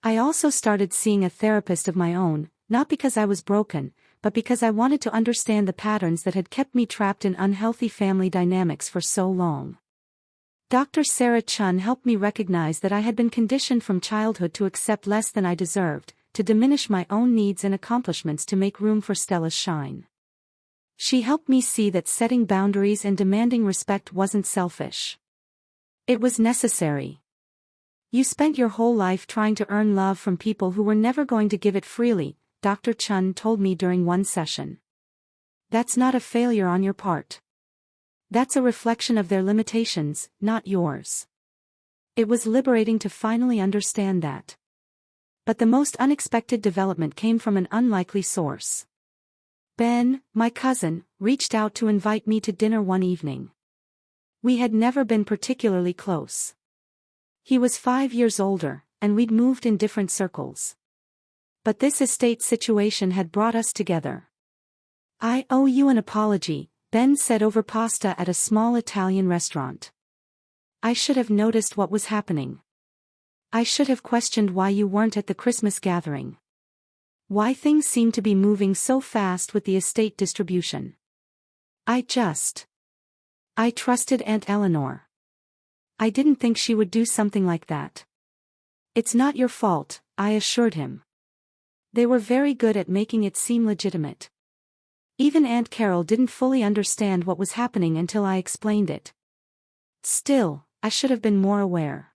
S1: I also started seeing a therapist of my own, not because I was broken, but because I wanted to understand the patterns that had kept me trapped in unhealthy family dynamics for so long. Dr. Sarah Chun helped me recognize that I had been conditioned from childhood to accept less than I deserved, to diminish my own needs and accomplishments to make room for Stella's shine. She helped me see that setting boundaries and demanding respect wasn't selfish. It was necessary. "You spent your whole life trying to earn love from people who were never going to give it freely," Dr. Chun told me during one session. "That's not a failure on your part. That's a reflection of their limitations, not yours." It was liberating to finally understand that. But the most unexpected development came from an unlikely source. Ben, my cousin, reached out to invite me to dinner one evening. We had never been particularly close. He was 5 years older, and we'd moved in different circles. But this estate situation had brought us together. "I owe you an apology," Ben said over pasta at a small Italian restaurant. "I should have noticed what was happening. I should have questioned why you weren't at the Christmas gathering. Why things seemed to be moving so fast with the estate distribution. I trusted Aunt Eleanor. I didn't think she would do something like that." "It's not your fault," I assured him. They were very good at making it seem legitimate. Even Aunt Carol didn't fully understand what was happening until I explained it. Still, I should have been more aware.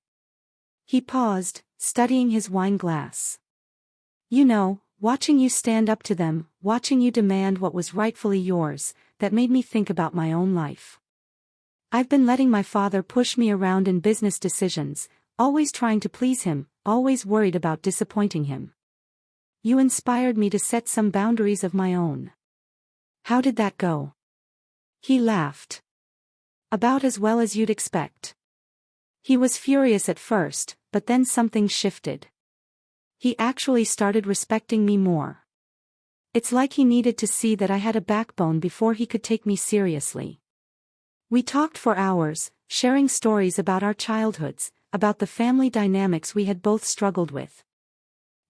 S1: He paused, studying his wine glass. You know, watching you stand up to them, watching you demand what was rightfully yours, that made me think about my own life. I've been letting my father push me around in business decisions, always trying to please him, always worried about disappointing him. You inspired me to set some boundaries of my own. How did that go? He laughed. About as well as you'd expect. He was furious at first, but then something shifted. He actually started respecting me more. It's like he needed to see that I had a backbone before he could take me seriously. We talked for hours, sharing stories about our childhoods, about the family dynamics we had both struggled with.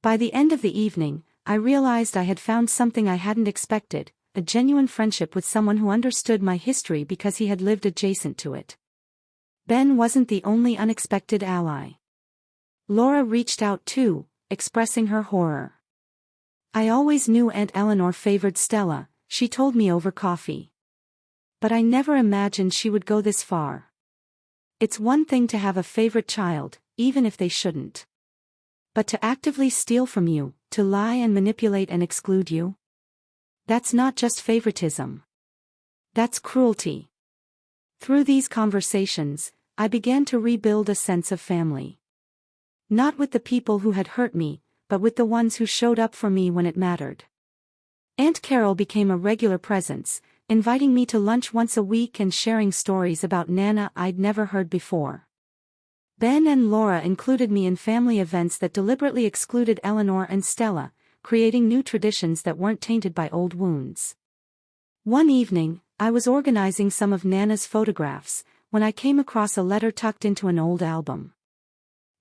S1: By the end of the evening, I realized I had found something I hadn't expected, a genuine friendship with someone who understood my history because he had lived adjacent to it. Ben wasn't the only unexpected ally. Laura reached out too, expressing her horror. I always knew Aunt Eleanor favored Stella, she told me over coffee. But I never imagined she would go this far. It's one thing to have a favorite child, even if they shouldn't. But to actively steal from you, to lie and manipulate and exclude you? That's not just favoritism. That's cruelty. Through these conversations, I began to rebuild a sense of family. Not with the people who had hurt me, but with the ones who showed up for me when it mattered. Aunt Carol became a regular presence, inviting me to lunch once a week and sharing stories about Nana I'd never heard before. Ben and Laura included me in family events that deliberately excluded Eleanor and Stella, creating new traditions that weren't tainted by old wounds. One evening, I was organizing some of Nana's photographs, when I came across a letter tucked into an old album.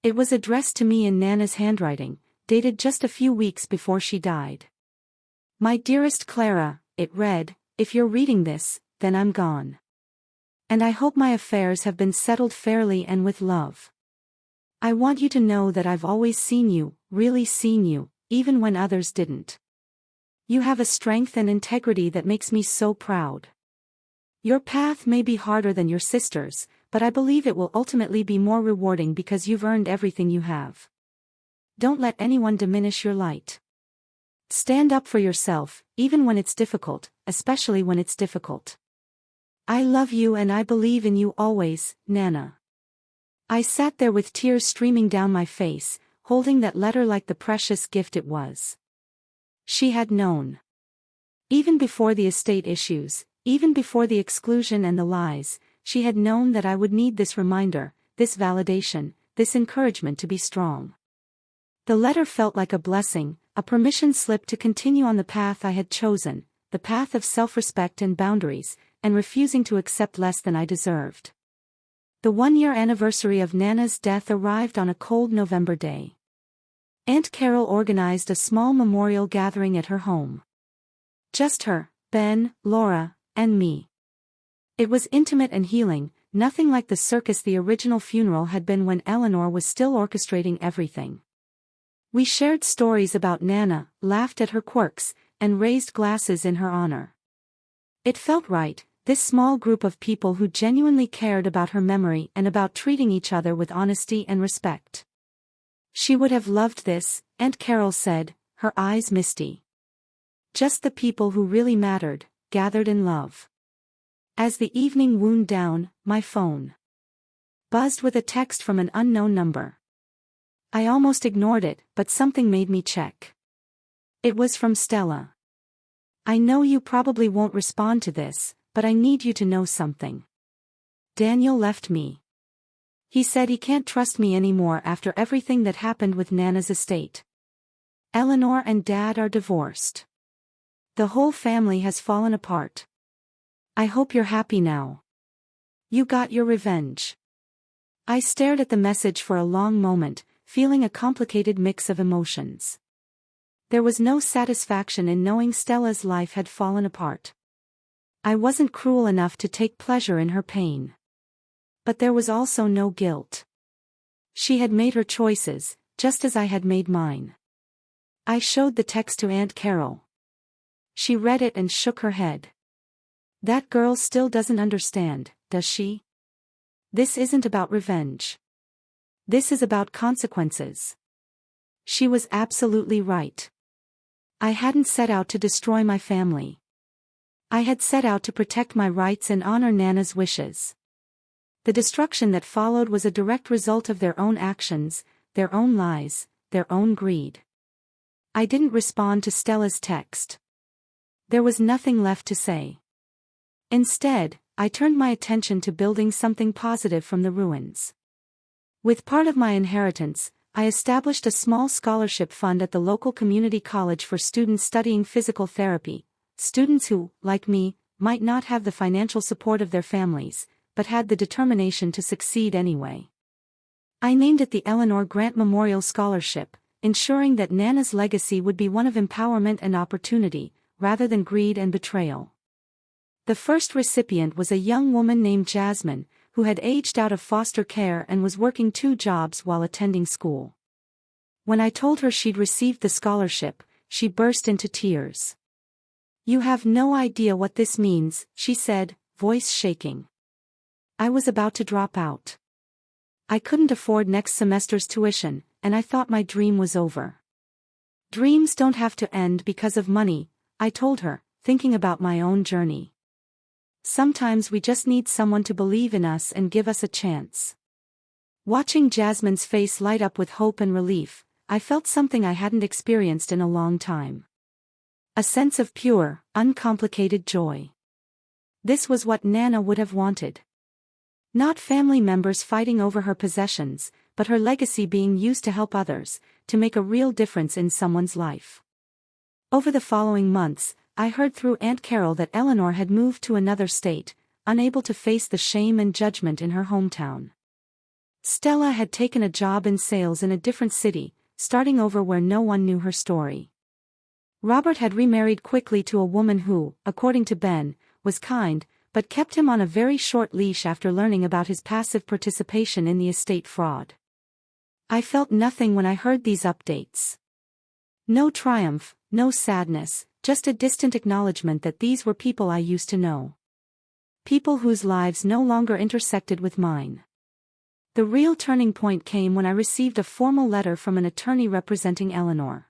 S1: It was addressed to me in Nana's handwriting, dated just a few weeks before she died. My dearest Clara, it read, if you're reading this, then I'm gone. And I hope my affairs have been settled fairly and with love. I want you to know that I've always seen you, really seen you, even when others didn't. You have a strength and integrity that makes me so proud. Your path may be harder than your sister's, but I believe it will ultimately be more rewarding because you've earned everything you have. Don't let anyone diminish your light. Stand up for yourself, even when it's difficult, especially when it's difficult. I love you and I believe in you always, Nana. I sat there with tears streaming down my face, holding that letter like the precious gift it was. She had known. Even before the estate issues, even before the exclusion and the lies, she had known that I would need this reminder, this validation, this encouragement to be strong. The letter felt like a blessing, a permission slip to continue on the path I had chosen, the path of self-respect and boundaries, and refusing to accept less than I deserved. The one-year anniversary of Nana's death arrived on a cold November day. Aunt Carol organized a small memorial gathering at her home. Just her, Ben, Laura, and me. It was intimate and healing, nothing like the circus the original funeral had been when Eleanor was still orchestrating everything. We shared stories about Nana, laughed at her quirks, and raised glasses in her honor. It felt right, this small group of people who genuinely cared about her memory and about treating each other with honesty and respect. She would have loved this, Aunt Carol said, her eyes misty. Just the people who really mattered, gathered in love. As the evening wound down, my phone buzzed with a text from an unknown number. I almost ignored it, but something made me check. It was from Stella. I know you probably won't respond to this, but I need you to know something. Daniel left me. He said he can't trust me anymore after everything that happened with Nana's estate. Eleanor and Dad are divorced. The whole family has fallen apart. I hope you're happy now. You got your revenge. I stared at the message for a long moment, feeling a complicated mix of emotions. There was no satisfaction in knowing Stella's life had fallen apart. I wasn't cruel enough to take pleasure in her pain. But there was also no guilt. She had made her choices, just as I had made mine. I showed the text to Aunt Carol. She read it and shook her head. That girl still doesn't understand, does she? This isn't about revenge. This is about consequences. She was absolutely right. I hadn't set out to destroy my family. I had set out to protect my rights and honor Nana's wishes. The destruction that followed was a direct result of their own actions, their own lies, their own greed. I didn't respond to Stella's text. There was nothing left to say. Instead, I turned my attention to building something positive from the ruins. With part of my inheritance, I established a small scholarship fund at the local community college for students studying physical therapy, students who, like me, might not have the financial support of their families, but had the determination to succeed anyway. I named it the Eleanor Grant Memorial Scholarship, ensuring that Nana's legacy would be one of empowerment and opportunity, rather than greed and betrayal. The first recipient was a young woman named Jasmine, who had aged out of foster care and was working 2 jobs while attending school. When I told her she'd received the scholarship, she burst into tears. "You have no idea what this means," she said, voice shaking. I was about to drop out. I couldn't afford next semester's tuition, and I thought my dream was over. "Dreams don't have to end because of money," I told her, thinking about my own journey. "Sometimes we just need someone to believe in us and give us a chance." Watching Jasmine's face light up with hope and relief, I felt something I hadn't experienced in a long time. A sense of pure, uncomplicated joy. This was what Nana would have wanted. Not family members fighting over her possessions, but her legacy being used to help others, to make a real difference in someone's life. Over the following months, I heard through Aunt Carol that Eleanor had moved to another state, unable to face the shame and judgment in her hometown. Stella had taken a job in sales in a different city, starting over where no one knew her story. Robert had remarried quickly to a woman who, according to Ben, was kind, but kept him on a very short leash after learning about his passive participation in the estate fraud. I felt nothing when I heard these updates. No triumph, no sadness, just a distant acknowledgement that these were people I used to know. People whose lives no longer intersected with mine. The real turning point came when I received a formal letter from an attorney representing Eleanor.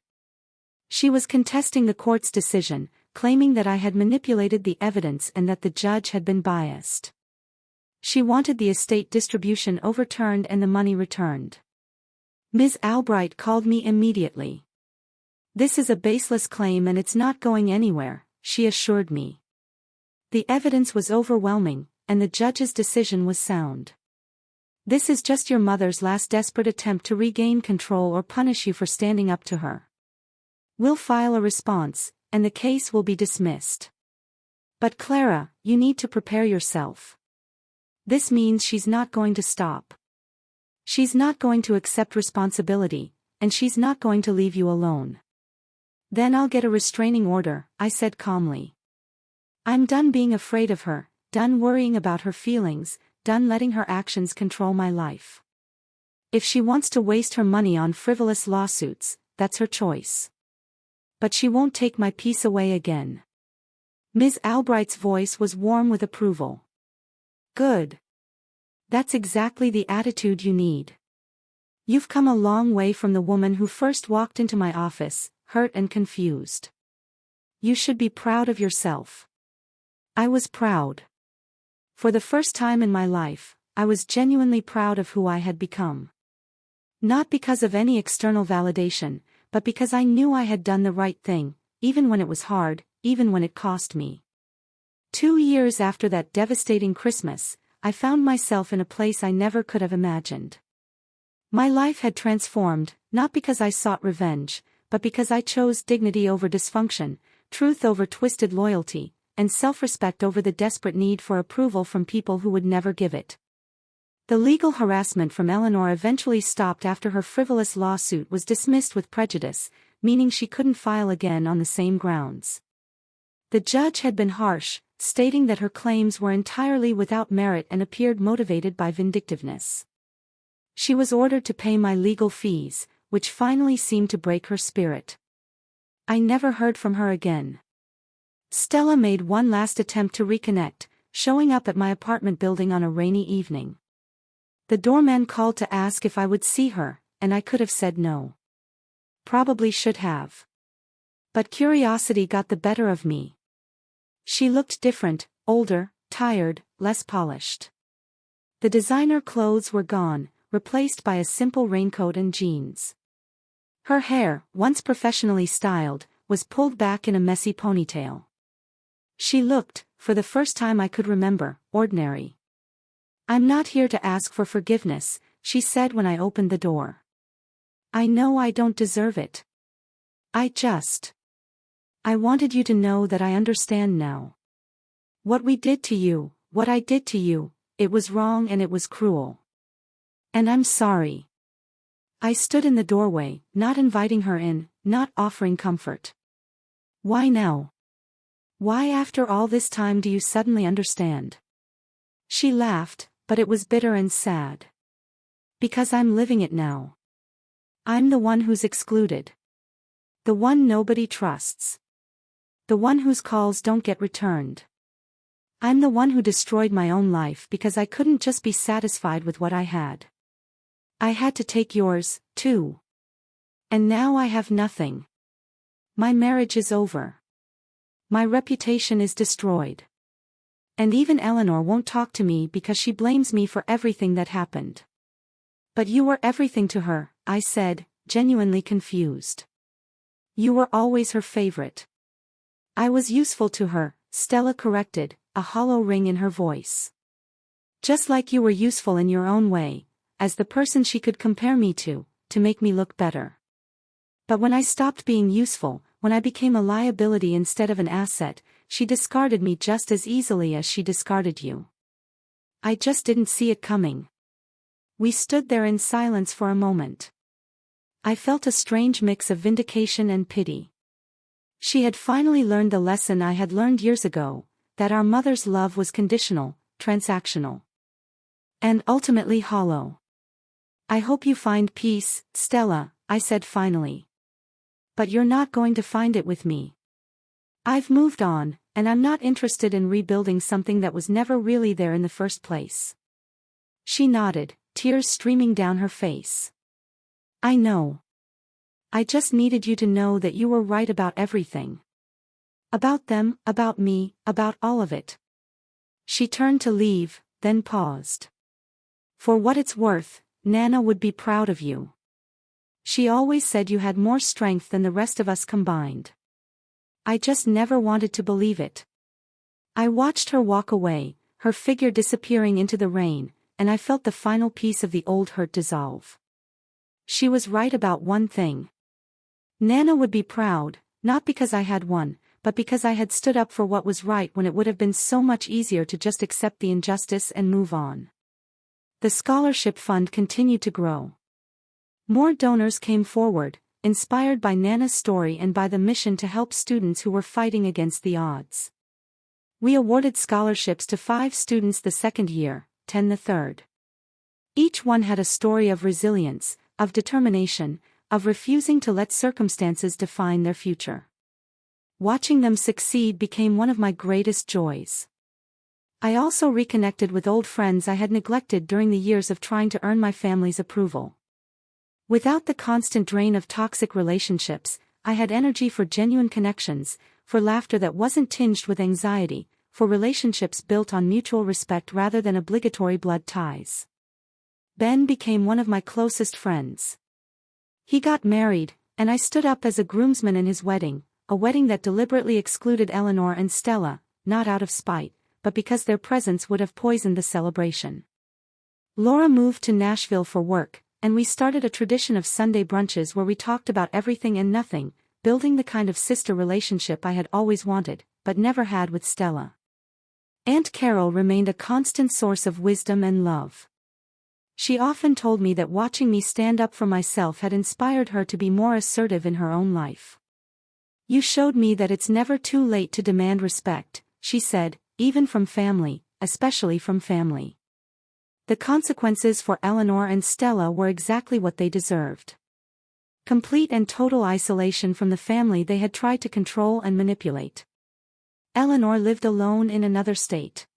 S1: She was contesting the court's decision, claiming that I had manipulated the evidence and that the judge had been biased. She wanted the estate distribution overturned and the money returned. Ms. Albright called me immediately. "This is a baseless claim and it's not going anywhere," she assured me. The evidence was overwhelming, and the judge's decision was sound. "This is just your mother's last desperate attempt to regain control or punish you for standing up to her. We'll file a response, and the case will be dismissed. But Clara, you need to prepare yourself. This means she's not going to stop. She's not going to accept responsibility, and she's not going to leave you alone." "Then I'll get a restraining order," I said calmly. "I'm done being afraid of her, done worrying about her feelings, done letting her actions control my life. If she wants to waste her money on frivolous lawsuits, that's her choice. But she won't take my peace away again." Ms. Albright's voice was warm with approval. "Good. That's exactly the attitude you need. You've come a long way from the woman who first walked into my office, hurt and confused. You should be proud of yourself." I was proud. For the first time in my life, I was genuinely proud of who I had become. Not because of any external validation, but because I knew I had done the right thing, even when it was hard, even when it cost me. 2 years after that devastating Christmas, I found myself in a place I never could have imagined. My life had transformed, not because I sought revenge, but because I chose dignity over dysfunction, truth over twisted loyalty, and self-respect over the desperate need for approval from people who would never give it. The legal harassment from Eleanor eventually stopped after her frivolous lawsuit was dismissed with prejudice, meaning she couldn't file again on the same grounds. The judge had been harsh, stating that her claims were entirely without merit and appeared motivated by vindictiveness. She was ordered to pay my legal fees, which finally seemed to break her spirit. I never heard from her again. Stella made one last attempt to reconnect, showing up at my apartment building on a rainy evening. The doorman called to ask if I would see her, and I could have said no. Probably should have. But curiosity got the better of me. She looked different, older, tired, less polished. The designer clothes were gone, replaced by a simple raincoat and jeans. Her hair, once professionally styled, was pulled back in a messy ponytail. She looked, for the first time I could remember, ordinary. "I'm not here to ask for forgiveness," she said when I opened the door. "I know I don't deserve it. I wanted you to know that I understand now. What we did to you, what I did to you, it was wrong and it was cruel. And I'm sorry." I stood in the doorway, not inviting her in, not offering comfort. "Why now? Why after all this time do you suddenly understand?" She laughed, but it was bitter and sad. "Because I'm living it now. I'm the one who's excluded. The one nobody trusts. The one whose calls don't get returned. I'm the one who destroyed my own life because I couldn't just be satisfied with what I had. I had to take yours, too. And now I have nothing. My marriage is over. My reputation is destroyed. And even Eleanor won't talk to me because she blames me for everything that happened." "But you were everything to her," I said, genuinely confused. "You were always her favorite." "I was useful to her," Stella corrected, a hollow ring in her voice. "Just like you were useful in your own way, as the person she could compare me to make me look better. But when I stopped being useful, when I became a liability instead of an asset, she discarded me just as easily as she discarded you. I just didn't see it coming." We stood there in silence for a moment. I felt a strange mix of vindication and pity. She had finally learned the lesson I had learned years ago, that our mother's love was conditional, transactional, and ultimately hollow. "I hope you find peace, Stella," I said finally. "But you're not going to find it with me. I've moved on, and I'm not interested in rebuilding something that was never really there in the first place." She nodded, tears streaming down her face. "I know. I just needed you to know that you were right about everything. About them, about me, about all of it." She turned to leave, then paused. "For what it's worth, Nana would be proud of you. She always said you had more strength than the rest of us combined. I just never wanted to believe it." I watched her walk away, her figure disappearing into the rain, and I felt the final piece of the old hurt dissolve. She was right about one thing. Nana would be proud, not because I had won, but because I had stood up for what was right when it would have been so much easier to just accept the injustice and move on. The scholarship fund continued to grow. More donors came forward, inspired by Nana's story and by the mission to help students who were fighting against the odds. We awarded scholarships to 5 students the second year, 10 the third. Each one had a story of resilience, of determination, of refusing to let circumstances define their future. Watching them succeed became one of my greatest joys. I also reconnected with old friends I had neglected during the years of trying to earn my family's approval. Without the constant drain of toxic relationships, I had energy for genuine connections, for laughter that wasn't tinged with anxiety, for relationships built on mutual respect rather than obligatory blood ties. Ben became one of my closest friends. He got married, and I stood up as a groomsman in his wedding, a wedding that deliberately excluded Eleanor and Stella, not out of spite, but because their presence would have poisoned the celebration. Laura moved to Nashville for work, and we started a tradition of Sunday brunches where we talked about everything and nothing, building the kind of sister relationship I had always wanted, but never had with Stella. Aunt Carol remained a constant source of wisdom and love. She often told me that watching me stand up for myself had inspired her to be more assertive in her own life. "You showed me that it's never too late to demand respect," she said, "even from family, especially from family." The consequences for Eleanor and Stella were exactly what they deserved. Complete and total isolation from the family they had tried to control and manipulate. Eleanor lived alone in another state.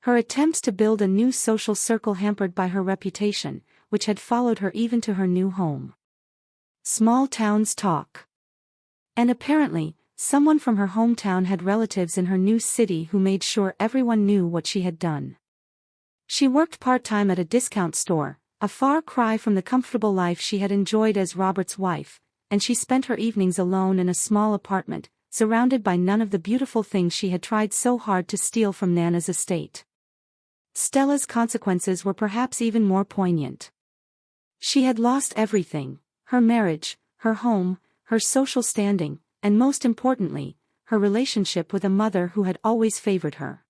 S1: Her attempts to build a new social circle hampered by her reputation, which had followed her even to her new home. Small towns talk. And apparently, someone from her hometown had relatives in her new city who made sure everyone knew what she had done. She worked part-time at a discount store, a far cry from the comfortable life she had enjoyed as Robert's wife, and she spent her evenings alone in a small apartment, surrounded by none of the beautiful things she had tried so hard to steal from Nana's estate. Stella's consequences were perhaps even more poignant. She had lost everything: her marriage, her home, her social standing, and most importantly, her relationship with a mother who had always favored her.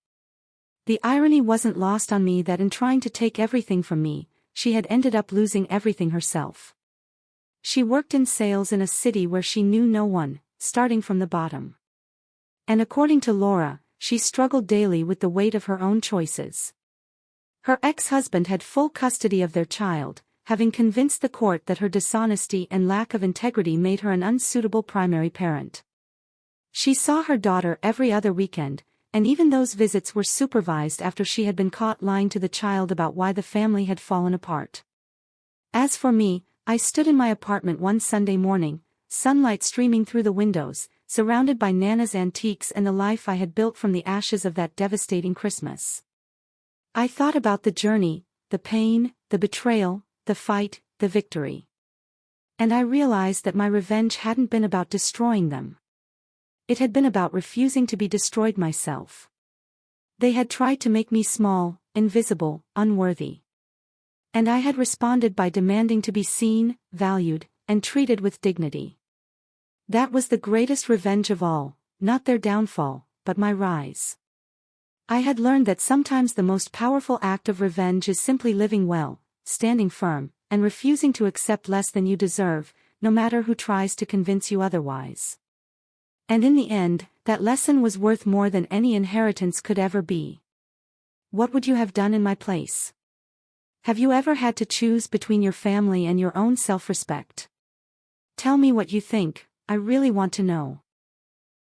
S1: The irony wasn't lost on me that in trying to take everything from me, she had ended up losing everything herself. She worked in sales in a city where she knew no one, starting from the bottom. And according to Laura, she struggled daily with the weight of her own choices. Her ex-husband had full custody of their child, having convinced the court that her dishonesty and lack of integrity made her an unsuitable primary parent. She saw her daughter every other weekend, and even those visits were supervised after she had been caught lying to the child about why the family had fallen apart. As for me, I stood in my apartment one Sunday morning, sunlight streaming through the windows, surrounded by Nana's antiques and the life I had built from the ashes of that devastating Christmas. I thought about the journey, the pain, the betrayal, the fight, the victory. And I realized that my revenge hadn't been about destroying them. It had been about refusing to be destroyed myself. They had tried to make me small, invisible, unworthy. And I had responded by demanding to be seen, valued, and treated with dignity. That was the greatest revenge of all, not their downfall, but my rise. I had learned that sometimes the most powerful act of revenge is simply living well, standing firm, and refusing to accept less than you deserve, no matter who tries to convince you otherwise. And in the end, that lesson was worth more than any inheritance could ever be. What would you have done in my place? Have you ever had to choose between your family and your own self-respect? Tell me what you think, I really want to know.